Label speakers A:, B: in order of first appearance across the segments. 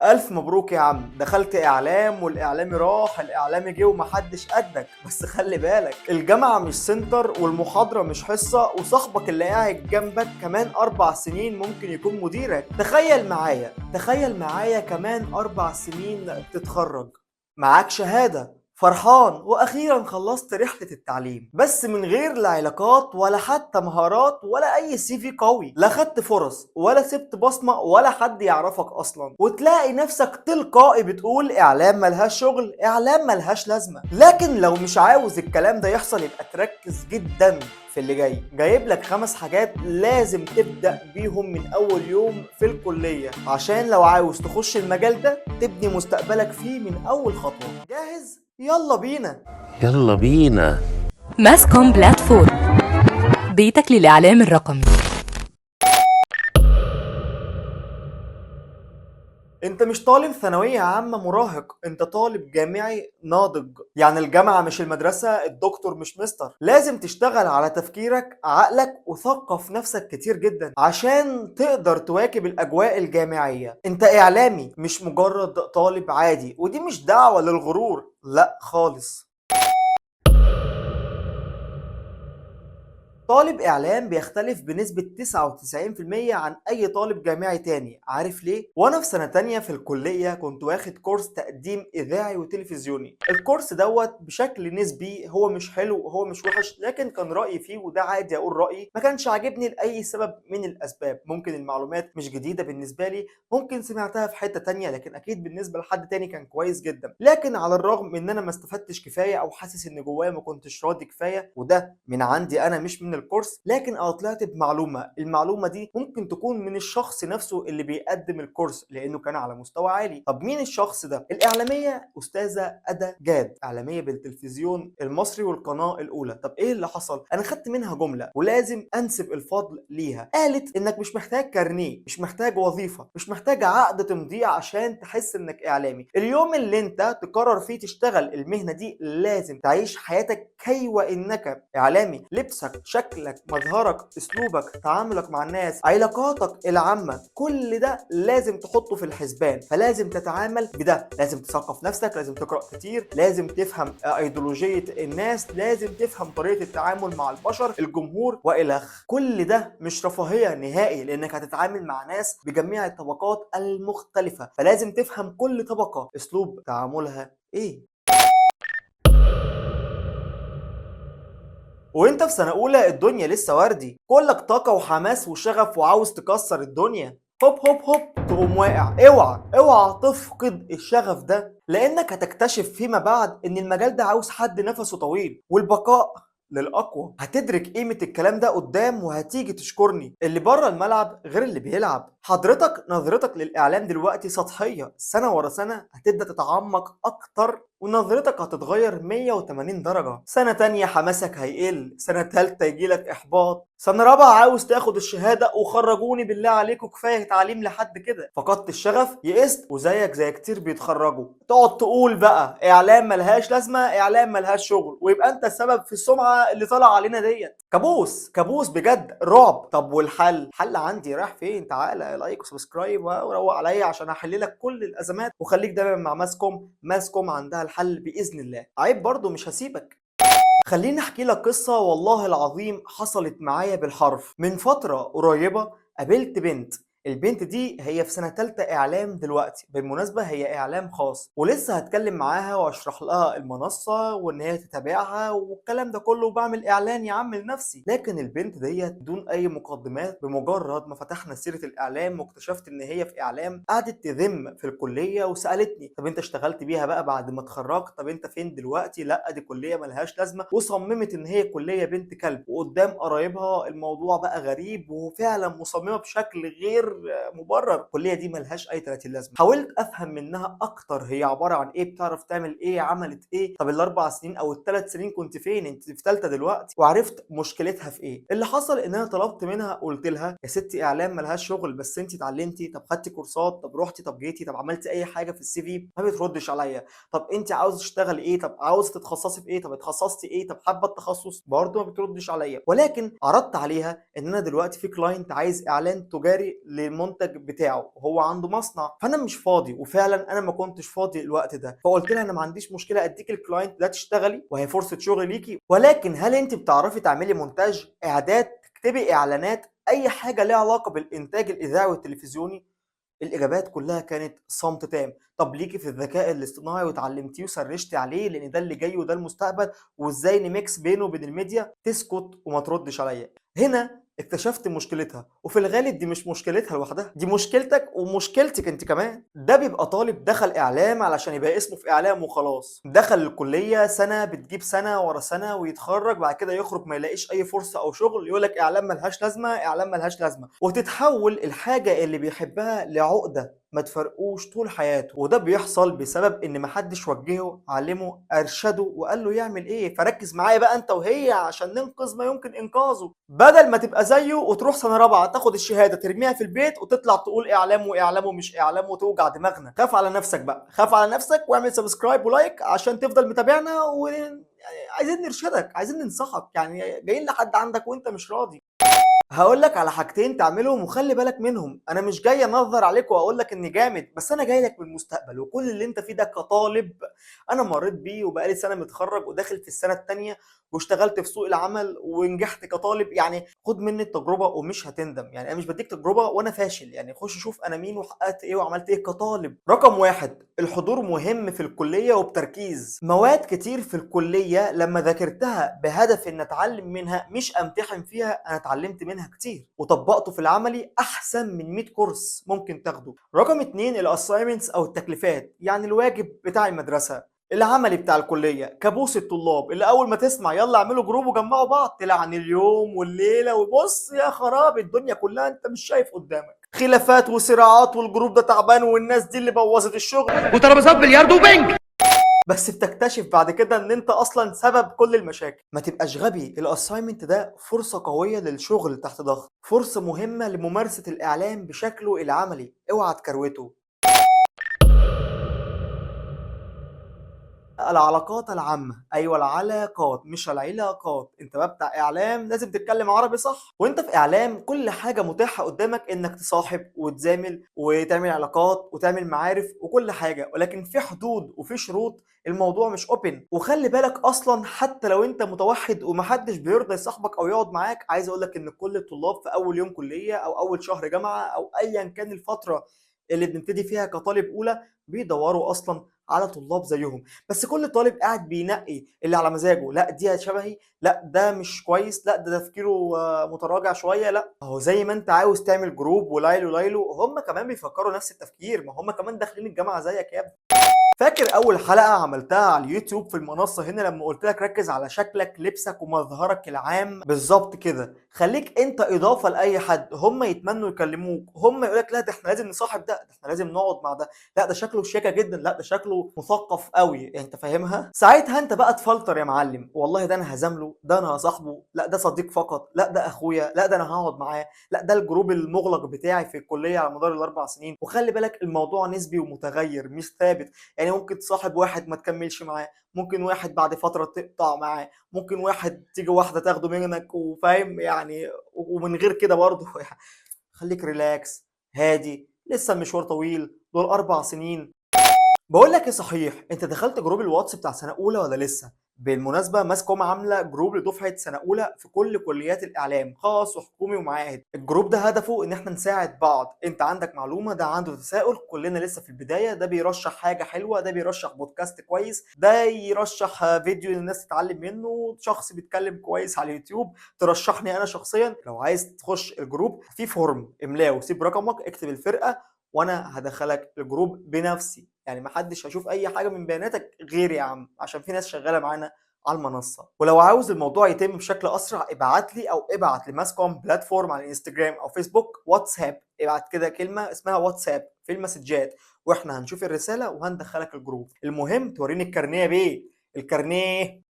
A: ألف مبروك يا عم، دخلت إعلام والإعلامي راح، الإعلامي جه ومحدش قدك. بس خلي بالك، الجامعة مش سنتر والمحاضرة مش حصة، وصاحبك اللي قاعد جنبك كمان 4 سنين ممكن يكون مديرك. تخيل معايا كمان 4 سنين تتخرج، معاك شهادة، فرحان واخيرا خلصت رحلة التعليم، بس من غير لا علاقات ولا حتى مهارات ولا اي سي في قوي، لا خدت فرص ولا سبت بصمة ولا حد يعرفك اصلا، وتلاقي نفسك تلقائي بتقول اعلام ملهاش شغل، اعلام ملهاش لازمة. لكن لو مش عاوز الكلام ده يحصل يبقى تركز جدا في اللي جاي. جايب لك 5 حاجات لازم تبدأ بيهم من أول يوم في الكلية، عشان لو عاوز تخش المجال ده تبني مستقبلك فيه من أول خطوة. جاهز؟ يلا بينا.
B: يلا بينا.
C: ماسكوم بلاتفورم، بيتك للإعلام الرقمي.
A: انت مش طالب ثانوية عامة مراهق، انت طالب جامعي ناضج. يعني الجامعة مش المدرسة، الدكتور مش مستر. لازم تشتغل على تفكيرك، عقلك، وثقف نفسك كتير جدا عشان تقدر تواكب الاجواء الجامعية. انت اعلامي مش مجرد طالب عادي، ودي مش دعوة للغرور، لا خالص. طالب إعلام بيختلف بنسبة 99% عن أي طالب جامعي تاني. عارف ليه؟ وأنا في سنة تانية في الكلية كنت واخد كورس تقديم إذاعي وتلفزيوني. الكورس دوت بشكل نسبي هو مش حلو وهو مش وحش، لكن كان رأيي فيه وده عادي أقول رأيي، ما كانش عاجبني لأي سبب من الأسباب. ممكن المعلومات مش جديدة بالنسبة لي، ممكن سمعتها في حتة تانية، لكن أكيد بالنسبة لحد تاني كان كويس جدا. لكن على الرغم من إن أنا ما استفدتش كفاية أو حاسس إن جوايا ما كنتش راضي كفاية، وده من عندي أنا مش من الكورس، لكن أنا طلعت بمعلومة. المعلومة دي ممكن تكون من الشخص نفسه اللي بيقدم الكورس، لأنه كان على مستوى عالي. طب مين الشخص ده؟ الإعلامية أستاذة أدا جاد، إعلامية بالتلفزيون المصري والقناة الأولى. طب إيه اللي حصل؟ أنا خدت منها جملة ولازم أنسب الفضل ليها. قالت إنك مش محتاج كارنيه، مش محتاج وظيفة، مش محتاج عقد تمضيه عشان تحس إنك إعلامي. اليوم اللي أنت تقرر فيه تشتغل المهنة دي لازم تعيش حياتك كي وإنك إعلامي. لبسك، شكلك، مظهرك، أسلوبك، تعاملك مع الناس، علاقاتك العامة، كل ده لازم تحطه في الحسبان. فلازم تتعامل بده، لازم تثقف نفسك، لازم تقرأ كتير، لازم تفهم أيديولوجية الناس، لازم تفهم طريقة التعامل مع البشر، الجمهور وإلخ. كل ده مش رفاهية نهائي، لأنك هتتعامل مع ناس بجميع الطبقات المختلفة، فلازم تفهم كل طبقة أسلوب تعاملها إيه. وانت في سنة أولى الدنيا لسه وردي، كلك طاقة وحماس وشغف وعاوز تكسر الدنيا. هوب هوب هوب تقوم واقع. اوعى تفقد الشغف ده، لانك هتكتشف فيما بعد ان المجال ده عاوز حد نفسه طويل، والبقاء للأقوى. هتدرك قيمة الكلام ده قدام وهتيجي تشكرني. اللي بره الملعب غير اللي بيلعب. حضرتك نظرتك للإعلام دلوقتي سطحية، سنة ورا سنة هتبدأ تتعمق أكتر ونظرتك هتتغير 180 درجة. سنة تانية حماسك هيقل، سنة تالتة يجيلك إحباط، سنة رابعة عاوز تاخد الشهادة وخرجوني بالله عليكم كفاية تعليم لحد كده. فقدت الشغف، يئست، وزيك زي كتير بيتخرجوا تقعد تقول بقى إعلام ملهاش لازمة، إعلام ملهاش شغل، ويبقى أنت السبب في السمعة اللي طالعة علينا ديت. كابوس كابوس بجد، رعب. طب والحل؟ حل عندي. رايح فين؟ تعالى لايك وسبسكرايب وروق عليا عشان هحل لك كل الأزمات، وخليك دايما مع ماسكوم عندها الحل باذن الله. عيب برضو مش هسيبك. خليني احكي لك قصة والله العظيم حصلت معايا بالحرف. من فترة قريبة قابلت بنت. البنت دي هي في سنة تالتة إعلام دلوقتي، بالمناسبة هي إعلام خاص، ولسه هتكلم معاها وأشرح لها المنصة وإن هي تتابعها والكلام ده كله، وبعمل إعلان يا عم لنفسي. لكن البنت ديت بدون أي مقدمات، بمجرد ما فتحنا سيرة الإعلام واكتشفت إن هي في إعلام، قعدت تذم في الكلية وسألتني طب أنت اشتغلت بيها بقى بعد ما اتخرجت؟ طب أنت فين دلوقتي؟ لا دي كلية ملهاش لازمة، وصممت إن هي كلية بنت كلب. وقدام قرايبها الموضوع بقى غريب، وفعلا مصممة بشكل غير مبرر. الكليه دي ملهاش اي 30 لازمه. حاولت افهم منها اكتر هي عباره عن ايه، بتعرف تعمل ايه، عملت ايه. طب ال4 سنين او ال3 سنين كنت فين؟ انت في ثالثه دلوقتي. وعرفت مشكلتها في ايه. اللي حصل ان انا طلبت منها، قلت لها يا ستي اعلام ملهاش شغل، بس انت اتعلمتي؟ طب خدتي كورسات؟ طب رحتي؟ طب جيتي؟ طب عملتي اي حاجه في السي في؟ ما بتردش عليا. طب انت عاوزه تشتغلي ايه؟ طب عاوزه تتخصصي في ايه؟ طب اتخصصتي ايه؟ طب حابه التخصص؟ برضه ما بتردش عليا. ولكن عرضت عليها ان انا دلوقتي في كلاينت عايز اعلان تجاري للمنتج بتاعه، وهو عنده مصنع، فانا مش فاضي، وفعلا انا ما كنتش فاضي الوقت ده. فقلت لها انا ما عنديش مشكله اديك الكلاينت ده تشتغلي وهي فرصه شغل ليكي، ولكن هل انت بتعرفي تعملي مونتاج، اعداد، تكتبي اعلانات، اي حاجه ليها علاقه بالانتاج الاذاعي والتلفزيوني؟ الإجابات كلها كانت صمت تام. طب ليكي في الذكاء الاصطناعي واتعلمتيه وسرشتي عليه لأن ده اللي جاي وده المستقبل وإزاي نميكس بينه وبين الميديا؟ تسكت وما تردش عليا. هنا اكتشفت مشكلتها، وفي الغالب دي مش مشكلتها لوحدها، دي مشكلتك ومشكلتك انت كمان. ده بيبقى طالب دخل اعلام علشان يبقى اسمه في اعلام وخلاص، دخل الكليه سنه بتجيب سنه ورا سنه ويتخرج، بعد كده يخرج ما يلاقيش اي فرصه او شغل، يقول لك اعلام ملهاش لازمه، اعلام ملهاش لازمه، وتتحول الحاجه اللي بيحبها لعقده ما تفرقوش طول حياته. وده بيحصل بسبب ان محدش وجهه، علمه، ارشده، وقال له يعمل ايه. فركز معايا بقى انت وهي عشان ننقذ ما يمكن انقاذه، بدل ما تبقى زيه وتروح سنه رابعه تاخد الشهاده ترميها في البيت وتطلع تقول اعلام واعلام ومش اعلام وتوجع دماغنا. خاف على نفسك بقى، خاف على نفسك واعمل سبسكرايب ولايك عشان تفضل متابعنا، عايزين نرشدك، عايزين ننصحك، يعني جايين لحد عندك وانت مش راضي. هقول لك على حاجتين تعملهم وخلي بالك منهم. انا مش جاي انظر عليك واقول لك اني جامد، بس انا جاي لك من المستقبل، وكل اللي انت فيه ده كطالب انا مريت بيه، وبقالي سنه متخرج وداخل في السنه الثانيه واشتغلت في سوق العمل ونجحت كطالب. يعني خد مني التجربه ومش هتندم، يعني انا مش بديك تجربه وانا فاشل، يعني خش شوف انا مين وحققت ايه وعملت ايه كطالب. رقم واحد، الحضور مهم في الكليه وبتركيز. مواد كتير في الكليه لما ذاكرتها بهدف ان اتعلم منها مش امتحن فيها، انا اتعلمت منها كتير وطبقته في العملي احسن من 100 كورس ممكن تاخده. رقم اتنين، الاساينمنتس او التكليفات، يعني الواجب بتاع المدرسه، العملي بتاع الكليه، كابوس الطلاب اللي اول ما تسمع يلا اعملوا جروب وجمعوا بعض تلعن اليوم والليله، وبص يا خراب الدنيا كلها انت مش شايف قدامك، خلافات وصراعات والجروب ده تعبان والناس دي اللي بوظت الشغل
B: وترابيزات بلياردو وبنج.
A: بس بتكتشف بعد كده ان انت اصلا سبب كل المشاكل. ما تبقاش غبي، الاساينمنت ده فرصه قويه للشغل تحت ضغط، فرصه مهمه لممارسه الاعلام بشكله العملي، اوعى تكروته. العلاقات العامة، أيوة العلاقات مش العلاقات. أنت بقى بتاع إعلام لازم تتكلم عربي صح، وأنت في إعلام كل حاجة متاحة قدامك إنك تصاحب وتزامل وتعمل علاقات وتعمل معارف وكل حاجة، ولكن في حدود وفي شروط. الموضوع مش اوبن. وخلي بالك اصلا حتى لو انت متوحد ومحدش بيرضى يصاحبك او يقعد معاك، عايز اقولك ان كل الطلاب في اول يوم كليه او اول شهر جامعه او ايا كان الفتره اللي بنبتدي فيها كطالب اولى بيدوروا اصلا على طلاب زيهم. بس كل طالب قاعد بينقي اللي على مزاجه، لا دي شبهي، لا ده مش كويس، لا ده تفكيره متراجع شويه. لا اهو زي ما انت عاوز تعمل جروب وليلو ليلو، هم كمان بيفكروا نفس التفكير، ما هم كمان داخلين الجامعه زيك يا ابني. فاكر اول حلقه عملتها على اليوتيوب في المنصه هنا لما قلت لك ركز على شكلك، لبسك، ومظهرك العام؟ بالظبط كده، خليك انت اضافه لاي حد، هم يتمنوا يكلموك، هم يقول لك لا ده احنا لازم نصاحب ده احنا لازم نقعد مع ده، لا ده شكله شياكه جدا، لا ده شكله مثقف قوي، يعني انت فاهمها. ساعتها انت بقى تفلتر يا معلم، والله ده انا هزامله، ده انا هصاحبه، لا ده صديق فقط، لا ده اخويا، لا ده انا هقعد معاه، لا ده الجروب المغلق بتاعي في الكليه على مدار الاربع سنين. وخلي بالك الموضوع نسبي ومتغير مش ثابت، يعني ممكن تصاحب واحد ما تكملش معاه، ممكن واحد بعد فترة تقطع معاه، ممكن واحد تيجي واحدة تاخده منك وفاهم يعني، ومن غير كده برضه خليك ريلاكس هادي، لسه المشوار طويل، دول 4 سنين. بقول لك ايه صحيح، انت دخلت جروب الواتس بتاع سنه اولى ولا لسه؟ بالمناسبه ماسكوم عامله جروب لدفعه سنه اولى في كل كليات الاعلام، خاص وحكومي ومعاهد. الجروب ده هدفه ان احنا نساعد بعض، انت عندك معلومه، ده عنده تساؤل، كلنا لسه في البدايه، ده بيرشح حاجه حلوه، ده بيرشح بودكاست كويس، ده يرشح فيديو للناس تتعلم منه، شخص بيتكلم كويس على اليوتيوب ترشحني انا شخصيا. لو عايز تخش الجروب في فورم املاه وسيب رقمك، اكتب الفرقه وانا هدخلك الجروب بنفسي، يعني محدش هيشوف اي حاجه من بياناتك غيري يا عم، عشان في ناس شغاله معانا على المنصه. ولو عاوز الموضوع يتم بشكل اسرع ابعت لي او ابعت لماسكوم بلاتفورم على الانستجرام او فيسبوك واتساب، ابعت كده كلمه اسمها واتساب في المسجات واحنا هنشوف الرساله وهندخلك الجروب. المهم توريني الكارنيه بيه، الكارنيه.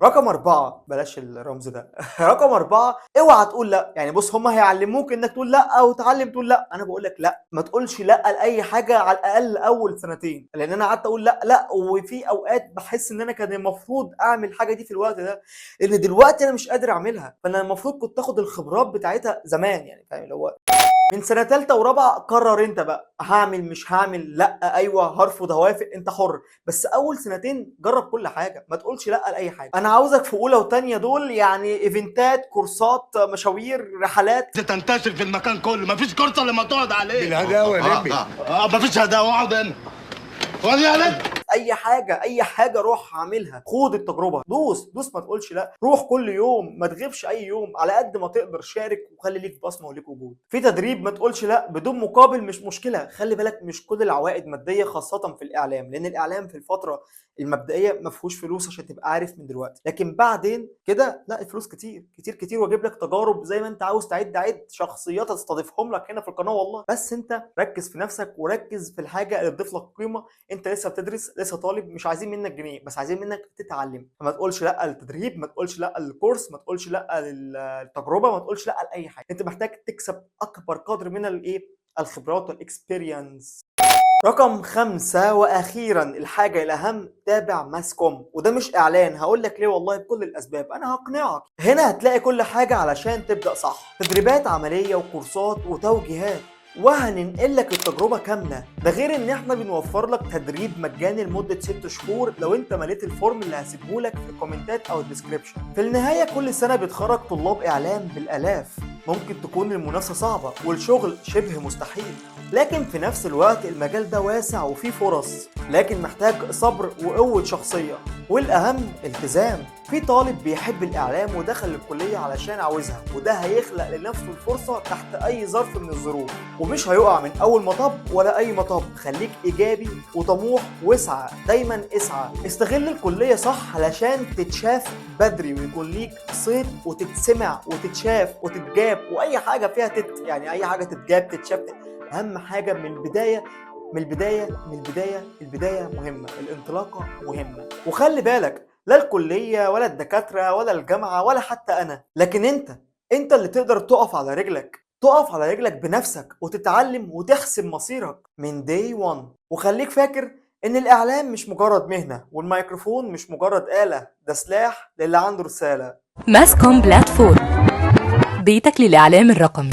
A: رقم 4 بلاش الرمز ده. رقم 4 اوعى تقول لا. يعني بص، هما هيعلموك انك تقول لا او تعلم تقول لا. انا بقول لك لا، ما تقولش لا لاي حاجه على الاقل اول سنتين، لان انا قعدت اقول لا لا، وفي اوقات بحس ان انا كان المفروض اعمل الحاجه دي في الوقت ده، لان دلوقتي انا مش قادر اعملها. فانا المفروض كنت اخد الخبرات بتاعتها زمان، يعني فاهم اللي هو من سنه ثالثه ورابعه قرر انت بقى هعمل مش هعمل، لا ايوه هرفض هوافق، انت حر. بس اول سنتين جرب كل حاجه، ما تقولش لا لاي حاجه. انا عاوزك في اولى وثانيه دول يعني ايفنتات، كورسات، مشاوير، رحلات،
B: تنتشر في المكان كله، مفيش كرسي لما تقعد عليه.
D: بالهداوه يا لمبي.
B: مفيش هداوه، اقعد هنا. اقعد هنا.
A: اي حاجه اي حاجه روح اعملها، خد التجربه، دوس ما تقولش لا. روح كل يوم، ما تغيبش اي يوم، على قد ما تقدر شارك وخلي ليك بصمه وليك وجود في تدريب. ما تقولش لا بدون مقابل، مش مشكله. خلي بالك مش كل العوائد ماديه، خاصه في الاعلام، لان الاعلام في الفتره المبدئيه ما فيهوش فلوس، عشان تبقى عارف من دلوقتي. لكن بعدين كده لا، الفلوس كتير كتير كتير، واجيب لك تجارب زي ما انت عاوز تعد عد شخصيات استضيفهم لك هنا في القناه والله. بس انت ركز في نفسك وركز في الحاجه اللي تضيف لك قيمه. انت لسه بتدرس، لسه طالب، مش عايزين منك جنيه، بس عايزين منك تتعلم. فما تقولش لا للتدريب، ما تقولش لا للكورس، ما تقولش لا للتجربه، ما تقولش لا لاي حاجه. انت محتاج تكسب اكبر قدر من الايه، الخبرات والاكسبيرينس. رقم 5 واخيرا الحاجه الاهم، تابع ماسكوم. وده مش اعلان، هقول لك ليه والله بكل الاسباب، انا هقنعك. هنا هتلاقي كل حاجه علشان تبدا صح، تدريبات عمليه وكورسات وتوجيهات، وهننقل لك التجربه كامله. ده غير ان احنا بنوفر لك تدريب مجاني لمده 6 شهور لو انت مليت الفورم اللي هسيبه لك في الكومنتات او الديسكريبشن. في النهايه كل سنه بيتخرج طلاب اعلام بالالاف. ممكن تكون المنافسه صعبه والشغل شبه مستحيل، لكن في نفس الوقت المجال ده واسع وفيه فرص، لكن محتاج صبر وقوه شخصيه، والاهم التزام. في طالب بيحب الاعلام ودخل الكليه علشان عاوزها، وده هيخلق لنفسه الفرصه تحت اي ظرف من الظروف، ومش هيقع من اول مطب ولا اي مطب. خليك ايجابي وطموح واسعى، دايما اسعى. استغل الكليه صح علشان تتشاف بدري، ويكون ليك صيت وتتسمع وتتشاف وتتجاب، واي حاجه فيها يعني اي حاجه تتجاب تتشاف. اهم حاجه من البدايه البدايه مهمه، الانطلاقه مهمه. وخلي بالك لا الكليه ولا الدكاتره ولا الجامعه ولا حتى انا، لكن انت اللي تقدر تقف على رجلك، تقف على رجلك بنفسك وتتعلم وتحسم مصيرك من day one. وخليك فاكر ان الاعلام مش مجرد مهنه، والميكروفون مش مجرد آلة، ده سلاح للي عنده رساله.
C: ماسكوم بلاتفورم، بيتك للإعلام الرقمي.